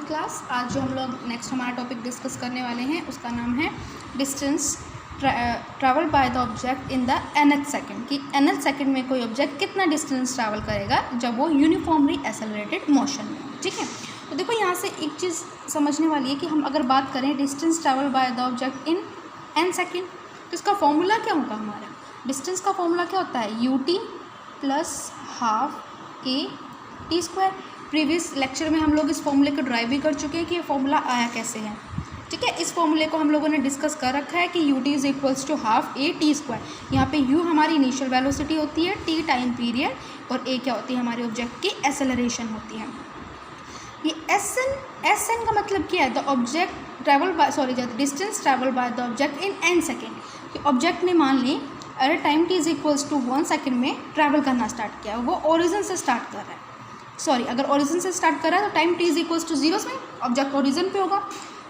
11th class. आज जो हम लोग नेक्स्ट हमारा टॉपिक डिस्कस करने वाले हैं उसका नाम है distance travel by the object in the nth second. कि nth सेकेंड में कोई ऑब्जेक्ट कितना डिस्टेंस ट्रैवल करेगा जब वो यूनिफॉर्मली एक्सेलरेटेड मोशन में हो। ठीक है, तो देखो यहाँ से एक चीज़ समझने वाली है कि हम अगर बात करें distance travel by the object in n second तो इसका फॉर्मूला क्या होगा। हमारा डिस्टेंस का फॉर्मूला क्या होता है, ut plus half a T square. Previous lecture में हम लोग इस फॉर्मूले को ड्राइव भी कर चुके हैं कि ये फॉर्मूला आया कैसे है। ठीक है, इस फॉर्मूले को हम लोगों ने डिस्कस कर रखा है कि ut is equals to half A T square. यहाँ पे u हमारी इनिशियल वेलोसिटी होती है, t टाइम पीरियड, और a क्या होती है हमारे ऑब्जेक्ट की एक्सेलरेशन होती है। ये एस एन का मतलब क्या है, the object travel by distance travel by the object in n second. कि ऑब्जेक्ट ने मान ली अगर time t is equals to 1 second में ट्रैवल करना स्टार्ट किया, वो ओरिजिन से स्टार्ट कर रहा है। अगर ओरिजिन से स्टार्ट कर रहा है तो time t is equals to 0 में ऑब्जेक्ट ओरिजिन पे होगा,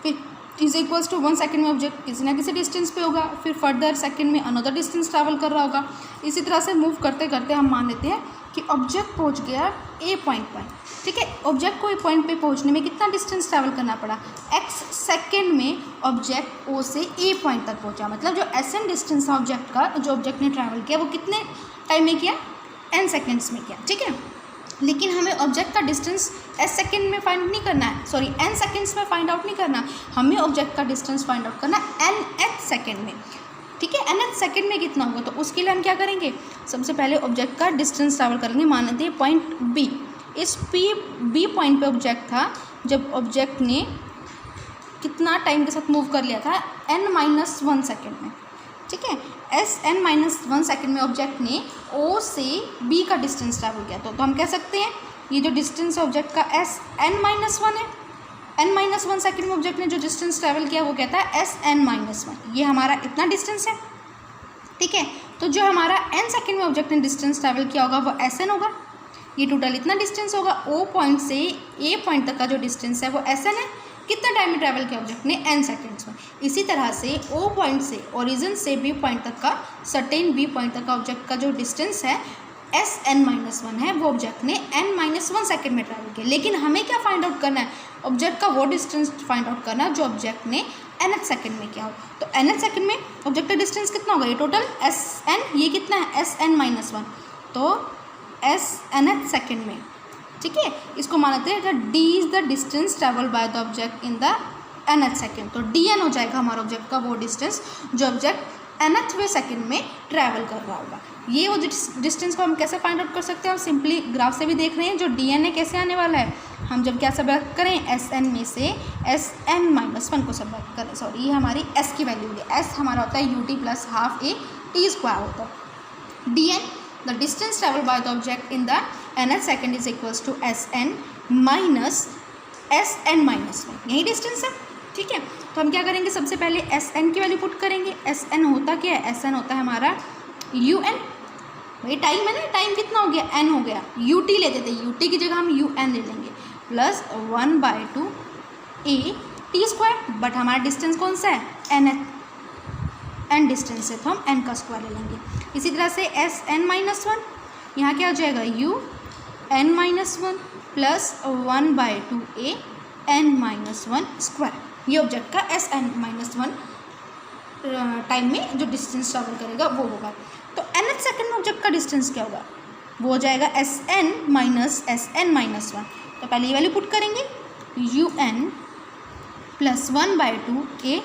फिर t is equals to 1 second में ऑब्जेक्ट किसी ना किसी डिस्टेंस पे होगा, फिर फर्दर सेकेंड में अनदर डिस्टेंस ट्रैवल कर रहा होगा। इसी तरह से मूव करते करते हम मान लेते हैं कि ऑब्जेक्ट पहुंच गया ए पॉइंट पर। ठीक है, ऑब्जेक्ट को ए पॉइंट पे पहुंचने में कितना डिस्टेंस ट्रैवल करना पड़ा, x सेकेंड में ऑब्जेक्ट ओ से ए पॉइंट तक पहुंचा। मतलब जो एन डिस्टेंस है ऑब्जेक्ट का, जो ऑब्जेक्ट ने ट्रैवल किया वो कितने टाइम में किया, n सेकेंड्स में किया। ठीक है, लेकिन हमें ऑब्जेक्ट का डिस्टेंस s सेकेंड में फाइंड नहीं करना है, n सेकेंड्स में फाइंड आउट नहीं करना, हमें ऑब्जेक्ट का डिस्टेंस फाइंड आउट करना है nth सेकेंड में। ठीक है, nth सेकेंड में कितना होगा, तो उसके लिए हम क्या करेंगे, सबसे पहले ऑब्जेक्ट का डिस्टेंस ट्रैवल करेंगे। मान लेते हैं पॉइंट बी, इस बी पॉइंट पे ऑब्जेक्ट था जब ऑब्जेक्ट ने कितना टाइम के साथ मूव कर लिया था, n-1 सेकेंड में। ठीक है, n-1 सेकेंड में ऑब्जेक्ट ने O से B का डिस्टेंस ट्रैवल किया। तो हम कह सकते हैं ये जो डिस्टेंस है ऑब्जेक्ट का n-1 है। n-1 सेकेंड में ऑब्जेक्ट ने जो डिस्टेंस ट्रैवल किया वो कहता है n-1। ये हमारा इतना डिस्टेंस है। ठीक है, तो जो हमारा n सेकेंड में ऑब्जेक्ट ने डिस्टेंस ट्रैवल किया होगा वो Sn होगा। ये टोटल इतना डिस्टेंस होगा। O पॉइंट से A पॉइंट तक का जो डिस्टेंस है वो Sn है। कितना टाइम में ट्रैवल किया ऑब्जेक्ट ने, n सेकेंड्स में। इसी तरह से O पॉइंट से ओरिजिन से B पॉइंट तक का सर्टेन B पॉइंट तक का ऑब्जेक्ट का जो डिस्टेंस है Sn-1 है, वो ऑब्जेक्ट ने n-1 सेकेंड में ट्रैवल किया। लेकिन हमें क्या फाइंड आउट करना है, ऑब्जेक्ट का वो डिस्टेंस फाइंड आउट करना है जो ऑब्जेक्ट ने nth सेकेंड में किया हो। तो nth सेकेंड में ऑब्जेक्ट का डिस्टेंस कितना होगा, ये टोटल Sn, ये कितना है Sn-1, तो Snth सेकेंड में। ठीक है, इसको मानते हैं d is the distance travel by the object in the nth second. तो dn हो जाएगा हमारा ऑब्जेक्ट का वो डिस्टेंस जो ऑब्जेक्ट nthवें सेकेंड में ट्रैवल कर रहा होगा। ये वो डिस्टेंस को हम कैसे फाइंड आउट कर सकते हैं, हम सिंपली ग्राफ से भी देख रहे हैं। जो dn है कैसे आने वाला है, हम जब क्या सब्ट्रैक्ट करें Sn में से Sn-1 को सब्ट्रैक्ट करें, ये हमारी s की वैल्यू है। s हमारा होता है ut plus half A T square होता है। dn the distance travel by the object in the nth second is equals to Sn minus Sn-1, यही डिस्टेंस है। ठीक है, तो हम क्या करेंगे, सबसे पहले Sn की वैल्यू पुट करेंगे। Sn होता क्या है, Sn होता है हमारा un, भाई टाइम है ना, टाइम कितना हो गया, n हो गया। ut लेते थे, ut की जगह हम un ले लेंगे, plus 1/2 a T square, but हमारा डिस्टेंस कौन सा है, n डिस्टेंस है, तो हम n का स्क्वायर ले लेंगे। इसी तरह से Sn-1, यहाँ क्या हो जाएगा, un-1 plus 1/2 a n-1 square. ये ऑब्जेक्ट का Sn-1 टाइम में जो डिस्टेंस ट्रैवल करेगा वो होगा। तो nth सेकेंड में ऑब्जेक्ट का डिस्टेंस क्या होगा, वो हो जाएगा Sn माइनस Sn-1। तो पहले ये वैल्यू पुट करेंगे, un plus 1/2 a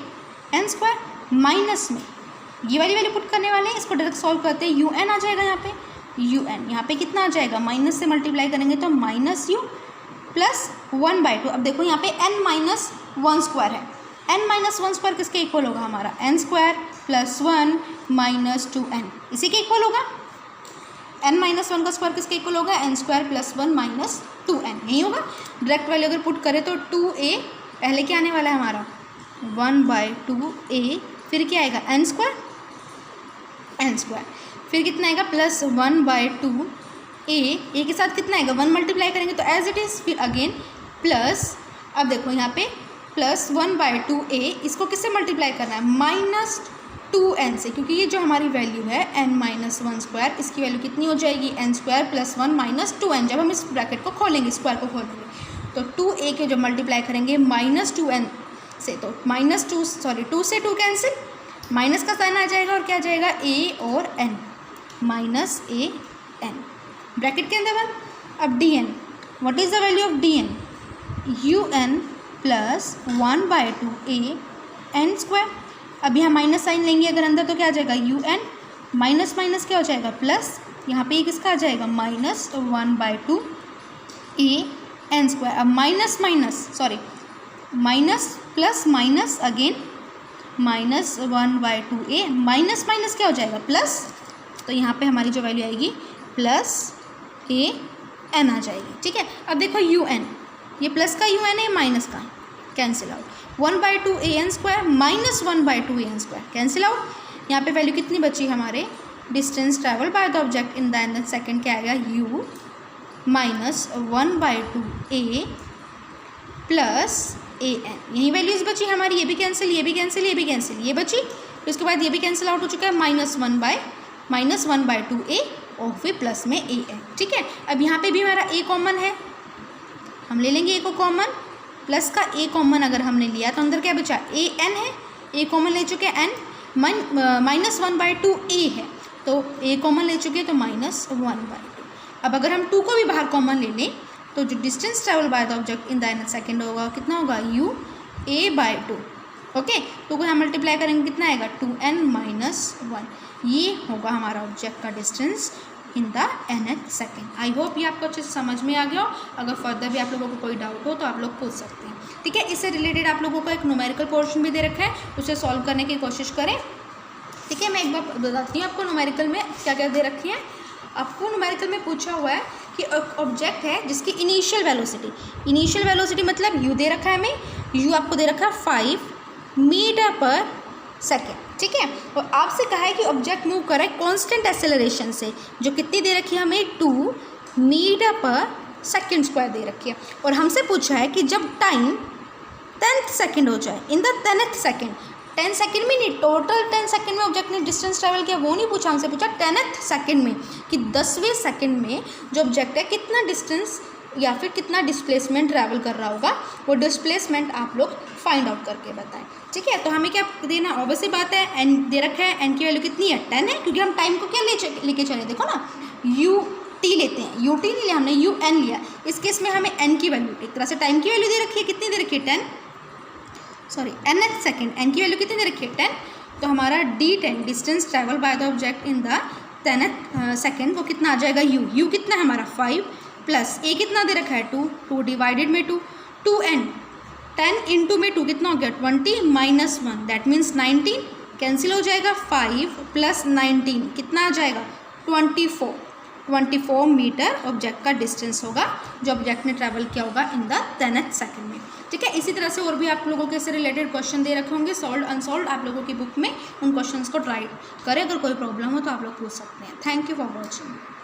n square minus में ये वाली वैल्यू पुट करने वाले हैं। इसको डायरेक्ट सॉल्व करते हैं, un आ जाएगा यहाँ पे, un यहाँ पे कितना आ जाएगा, माइनस से मल्टीप्लाई करेंगे तो माइनस u प्लस 1/2। अब देखो यहाँ पे n-1 स्क्वायर है, n-1 स्क्वायर किसके इक्वल होगा, हमारा n square plus 1 minus 2n, इसी के इक्वल होगा। n-1 का स्क्वायर किसके इक्वल होगा, n square plus 1 minus 2n, यही होगा। डायरेक्ट वैल्यू अगर पुट करें तो 2a पहले क्या आने वाला है हमारा 1/2a, फिर क्या आएगा n स्क्वायर, फिर कितना आएगा प्लस 1/2 a के साथ कितना आएगा 1 मल्टीप्लाई करेंगे तो एज इट इज़, फिर अगेन प्लस, अब देखो यहाँ पे प्लस 1/2 a, इसको किससे मल्टीप्लाई करना है, माइनस 2n से, क्योंकि ये जो हमारी वैल्यू है n-1 स्क्वायर, इसकी वैल्यू कितनी हो जाएगी n square plus 1 minus 2n। जब हम इस ब्रैकेट को खोलेंगे, स्क्वायर को खोलेंगे तो 2a के जो मल्टीप्लाई करेंगे -2n से, तो -2 से 2 कैंसिल, माइनस का साइन आ जाएगा और क्या आ जाएगा a और n, -a n ब्रैकेट के अंदर 1। अब dn, what is the value of dn? un plus 1/2 a n square. अब यहाँ माइनस साइन लेंगे अगर अंदर तो क्या आ जाएगा un, माइनस माइनस क्या हो जाएगा प्लस, यहाँ पे किसका आ जाएगा -1/2 a n स्क्वायर। अब minus plus minus again -1/2 a, minus minus क्या हो जाएगा प्लस, तो यहाँ पे हमारी जो वैल्यू आएगी प्लस a n आ जाएगी। ठीक है, अब देखो un, ये प्लस का un है माइनस का, cancel out. 1/2 a n square -1/2 a n square cancel out. यहाँ पे वैल्यू कितनी बची हमारे, distance travel by the object in the nth second क्या आएगा u -1/2 a plus a n, यही वैल्यूज बची हमारी, ये भी कैंसिल, ये भी कैंसिल, ये भी कैंसिल, ये बची, फिर उसके बाद ये भी कैंसिल आउट हो चुका है, -1/2 a और फिर प्लस में a n। ठीक है, अब यहाँ पे भी हमारा a कॉमन है, हम ले लेंगे a को कॉमन, प्लस का a कॉमन अगर हमने लिया तो अंदर क्या बचा a n है, a कॉमन ले चुके हैं n, -1/2 a है तो a कॉमन ले चुके हैं तो -1/2। अब अगर हम 2 को भी बाहर कॉमन ले लें तो जो distance travel by the object in the nth second होगा कितना होगा u a/2। ओके, 2 को यहाँ मल्टीप्लाई करेंगे कितना आएगा 2n - 1, ये होगा हमारा ऑब्जेक्ट का distance in the nth second. I hope ये आपको अच्छे से समझ में आ गया हो। अगर फर्दर भी आप लोगों को कोई डाउट हो तो आप लोग पूछ सकते हैं। ठीक है, इससे रिलेटेड आप लोगों को एक न्यूमेरिकल पोर्शन भी दे रखा है, उसे सॉल्व करने की कोशिश करें। ठीक है, मैं एक बार बताती हूँ आपको न्यूमेरिकल में क्या क्या दे रखी है। आपको न्यूमेरिकल में पूछा हुआ है कि ऑब्जेक्ट है जिसकी इनिशियल वेलोसिटी मतलब u दे रखा है हमें, u आपको दे रखा है 5 मीटर पर सेकेंड। ठीक है, और आपसे कहा है कि ऑब्जेक्ट मूव कर रहा है कांस्टेंट एक्सेलरेशन से, जो कितनी दे रखी है हमें 2 मीटर पर सेकेंड स्क्वायर दे रखी है। और हमसे पूछा है कि जब टाइम 10th सेकेंड हो जाए, in the 10th second, 10 second में नहीं, टोटल 10 सेकेंड में ऑब्जेक्ट ने डिस्टेंस ट्रैवल किया वो नहीं पूछा, हमसे पूछा 10th सेकेंड में कि 10वें सेकेंड में जो ऑब्जेक्ट है कितना डिस्टेंस या फिर कितना डिस्प्लेसमेंट ट्रैवल कर रहा होगा, वो डिस्प्लेसमेंट आप लोग फाइंड आउट करके बताएं। ठीक है, तो हमें क्या देना, ऑब्वियसली बात है n दे रखा है, n की वैल्यू कितनी है 10 है, क्योंकि हम टाइम को क्या लेके चले, देखो ना ut लेते हैं, ut नहीं लिया हमने, un लिया। इस केस में हमें n की वैल्यू, एक तरह से टाइम की वैल्यू दे रखी है, कितनी दे रखी है 10, सॉरी nth सेकेंड, n की वैल्यू कितनी दे रखी है 10, तो हमारा d10 distance travel by the object in the 10th second वो कितना आ जाएगा u कितना है हमारा 5 प्लस a कितना दे रखा है 2 डिवाइडेड में 2n 10 इंटू में 2 कितना हो गया 20 माइनस 1 दैट मीन्स 19, कैंसिल हो जाएगा 5 प्लस 19 कितना आ जाएगा 24 मीटर ऑब्जेक्ट का डिस्टेंस होगा जो ऑब्जेक्ट ने ट्रैवल किया होगा इन द 10th सेकेंड में। ठीक है, इसी तरह से और भी आप लोगों के से रिलेटेड क्वेश्चन दे रखे होंगे, सॉल्व अनसॉल्व, आप लोगों की बुक में उन क्वेश्चंस को ट्राई करें। अगर कोई प्रॉब्लम हो तो आप लोग पूछ सकते हैं। Thank you for watching.